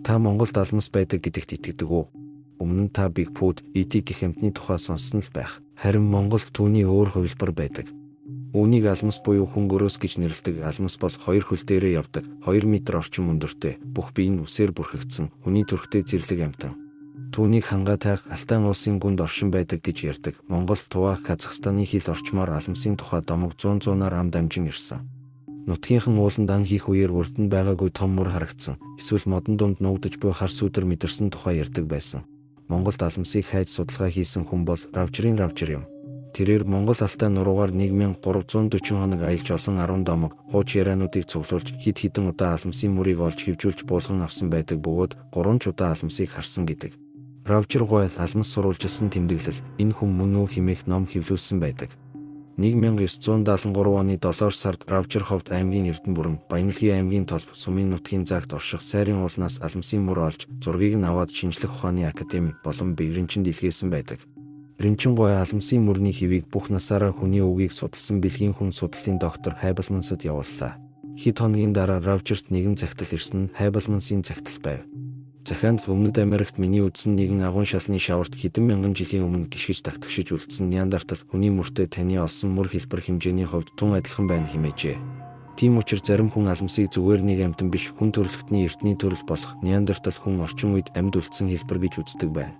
Та Монголд алмас байдаг гэдэгт итгэдэг үү? Өмнө нь та Bigfoot, ET гэх амьтны тухай сонссон л байх. Харин Монголд түүний өөр хувилбар байдаг. Үүнийг алмас буюу хөнгөрөөс гэж нэрлэдэг. Алмас бол 2 хөл дээрээ явдаг, 2 метр орчим өндөртэй, бүх бие нь үсээр бүрхэгдсэн, хүний төрхтэй зэрлэг амьтан. Түүнийг хангаа тайх Алтан улсын гүнд оршин байдаг гэж ярьдаг. Монгол, Туваа, Казахстаны хил орчмоор алмсын тухай домог 100-аар ам дамжин ирсэн. Нутгийнхан ууланд ан хийх үеэр урд нь байгаагүй том мөр харагдсан. Эсвэл модон дунд нуугдаж буй хар сүдэр мэдэрсэн тухай ярьдаг байсан. Монголд алмсыг хайж судалгаа хийсэн хүн бол Равжир юм. Тэрээр Монгол алтай нуруугаар 1340 хоног аялж олон 10 домог, хууч яриануудыг цуглуулж хэд хэдэн удаа алмсын мөрийг олж хөвжүүлж буулган авсан байдаг бөгөөд 3 ч удаа алмсыг харсан гэдэг. Равжир алмас сурвалжилсан тэмдэглэл энэ хүн мөн үү хэмээх ном хэвлүүлсэн байдаг. 1973 оны 7 сард Равжир ховд аймгийн Эрдэнэ бүрэн, Баянгалгийн аймгийн Толб, Сумын нутгийн Загт орших сайрын уулнаас алмсын мөр олж зургийг нь аваад шинжлэх ухааны академи болон Бэринчин дэлгээсэн байдаг. Бэринчин алмсын мөрний хэвийг бүх насаараа хүний үгийг судалсан бэлгийн хүн судлалын доктор Хайбалмансад явууллаа. Хэд хоногийн дараа Равжирт нэгэн захидал ирсэн нь Хайбалмансын захидал байв. Захианд Өмнөд Америкт миний үзсэн нэгэн агуун шалны шаварт хэдэн мянган жилийн өмнө гიშгэж тагтагшиж үлдсэн Неандертал хүний мөртөө таны олсон мөр хэлбэр хэмжээний хувьд тун адилхан байна хэмээжээ. Тийм учраас зарим хүн алмсыг зүгээр нэг амьтан биш хүн төрөлхтний эртний төрөл болох Неандертал хүн орчин үед амьд үлдсэн хэлбэр гэж үздэг байна.